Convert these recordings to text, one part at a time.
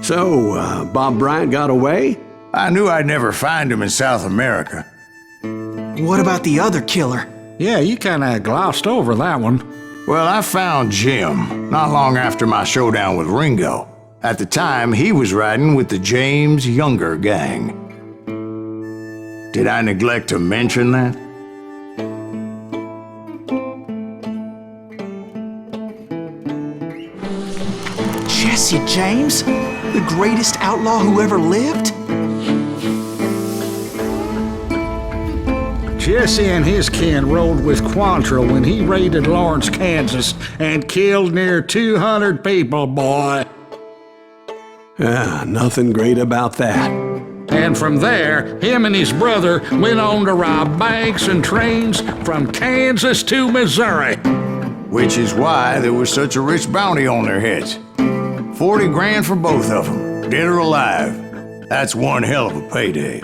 So, Bob Bryant got away? I knew I'd never find him in South America. What about the other killer? Yeah, you kinda glossed over that one. Well, I found Jim not long after my showdown with Ringo. At the time, he was riding with the James Younger gang. Did I neglect to mention that? Jesse James? The greatest outlaw who ever lived? Jesse and his kin rode with Quantrill when he raided Lawrence, Kansas, and killed near 200 people, boy. Nothing great about that. And from there, him and his brother went on to rob banks and trains from Kansas to Missouri. Which is why there was such a rich bounty on their heads. 40 grand for both of them, dead or alive. That's one hell of a payday.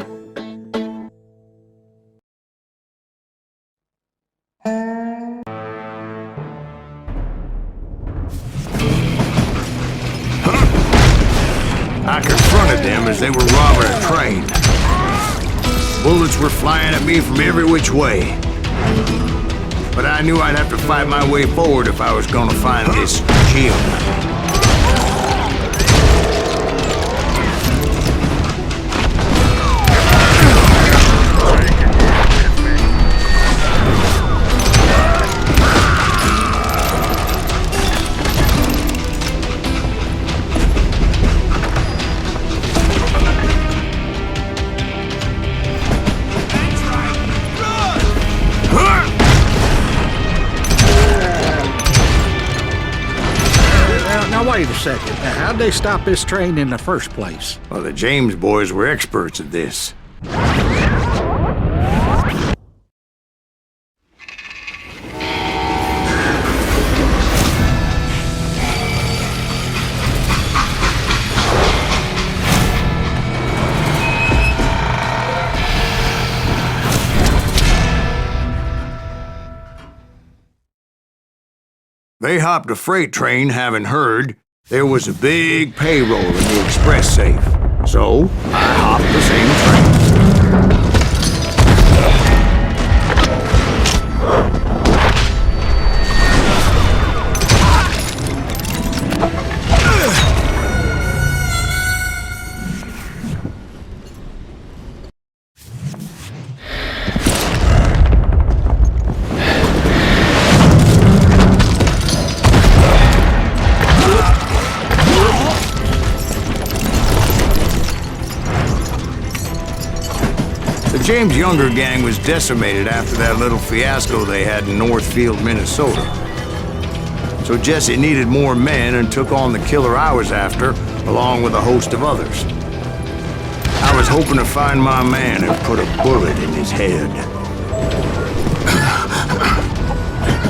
I confronted them as they were robbing a train. Bullets were flying at me from every which way. But I knew I'd have to fight my way forward if I was gonna find this Jim. Wait a second. How'd they stop this train in the first place? Well, the James boys were experts at this. They hopped a freight train having heard there was a big payroll in the express safe. So, I hopped the same train. The James Younger gang was decimated after that little fiasco they had in Northfield, Minnesota. So Jesse needed more men and took on the killer I was after, along with a host of others. I was hoping to find my man and put a bullet in his head.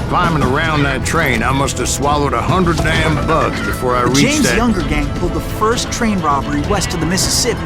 Climbing around that train, I must have swallowed 100 damn bugs before I reached James that... Younger gang pulled the first train robbery west of the Mississippi.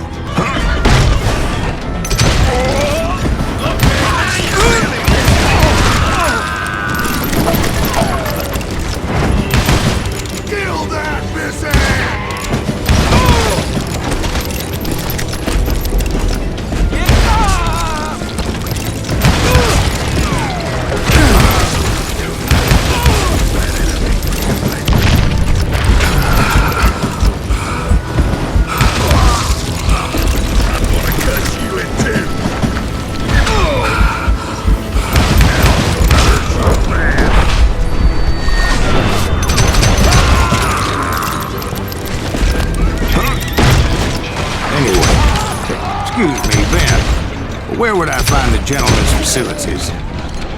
Where would I find the gentleman's facilities?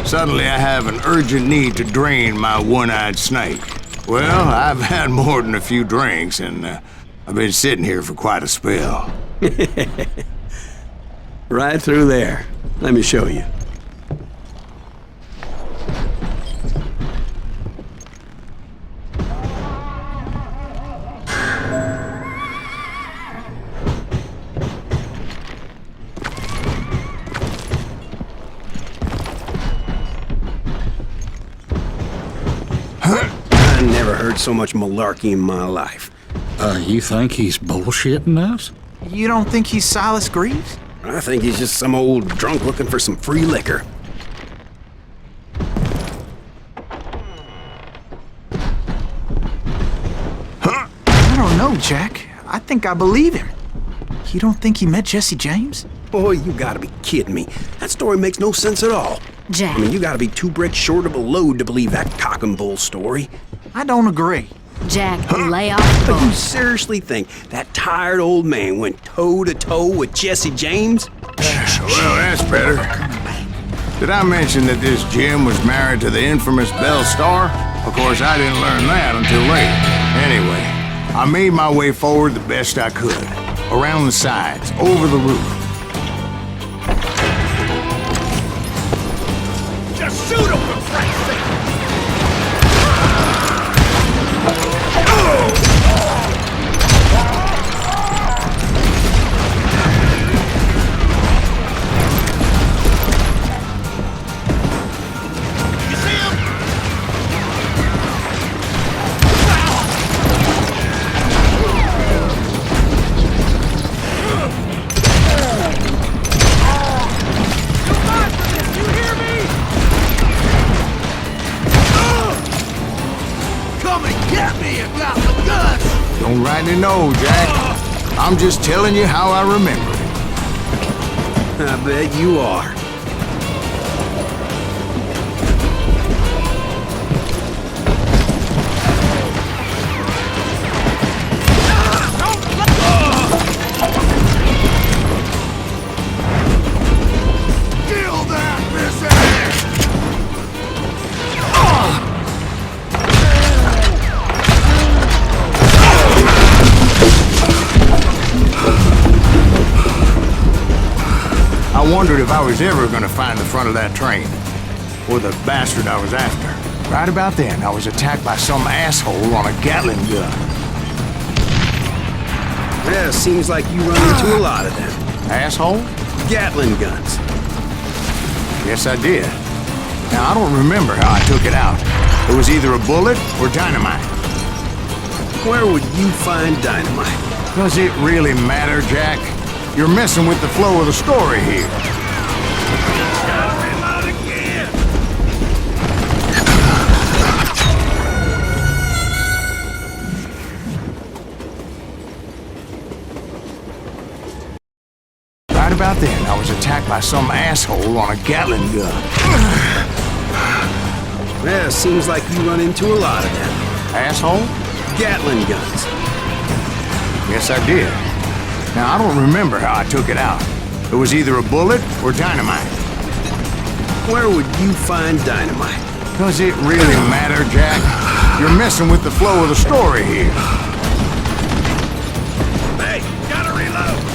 Suddenly I have an urgent need to drain my one-eyed snake. Well, I've had more than a few drinks, and I've been sitting here for quite a spell. Right through there. Let me show you. I never heard so much malarkey in my life. You think he's bullshitting us? You don't think he's Silas Greaves? I think he's just some old drunk looking for some free liquor. I don't know, Jack. I think I believe him. You don't think he met Jesse James? Boy, you gotta be kidding me. That story makes no sense at all. Jack. I mean, you gotta be two bricks short of a load to believe that cock and bull story. I don't agree. Jack, lay off the But you phone. seriously think that tired old man went toe-to-toe with Jesse James? Well, that's better. Did I mention that this Jim was married to the infamous Belle Starr? Of course, I didn't learn that until late. Anyway, I made my way forward the best I could. Around the sides, over the roof. Just shoot him, for Christ's sake! Don't rightly know, Jack. I'm just telling you how I remember it. I bet you are. I wondered if I was ever gonna find the front of that train. Or the bastard I was after. Right about then, I was attacked by some asshole on a Gatling gun. Yeah, seems like you run into a lot of them. Asshole? Gatling guns. Yes, I did. Now, I don't remember how I took it out. It was either a bullet or dynamite. Where would you find dynamite? Does it really matter, Jack? You're messing with the flow of the story here. Right about then, I was attacked by some asshole on a Gatling gun. Yeah, seems like you run into a lot of them. Asshole? Gatling guns. Yes, I did. Now, I don't remember how I took it out. It was either a bullet or dynamite. Where would you find dynamite? Does it really matter, Jack? You're messing with the flow of the story here. Hey, gotta reload!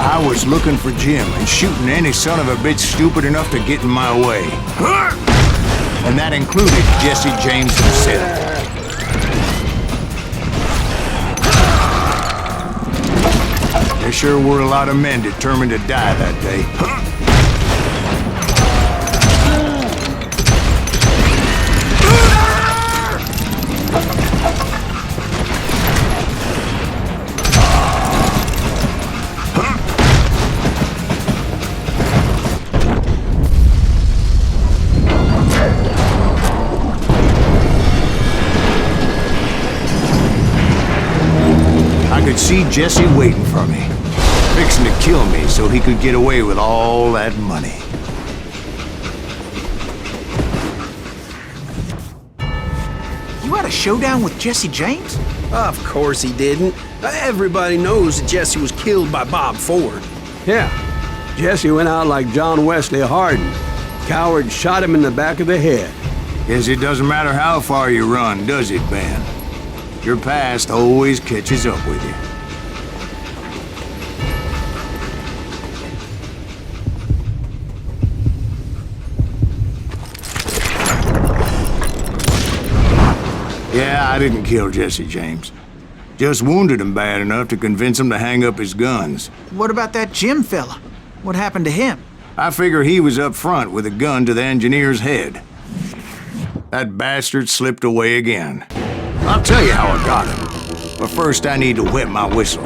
I was looking for Jim and shooting any son of a bitch stupid enough to get in my way. And that included Jesse James himself. There sure were a lot of men determined to die that day. I could see Jesse waiting for me, fixing to kill me so he could get away with all that money. You had a showdown with Jesse James? Of course he didn't. Everybody knows that Jesse was killed by Bob Ford. Yeah. Jesse went out like John Wesley Hardin. Coward shot him in the back of the head. Guess it doesn't matter how far you run, does it, Ben? Your past always catches up with you. Yeah, I didn't kill Jesse James. Just wounded him bad enough to convince him to hang up his guns. What about that Jim fella? What happened to him? I figure he was up front with a gun to the engineer's head. That bastard slipped away again. I'll tell you how I got him. But first I need to wet my whistle.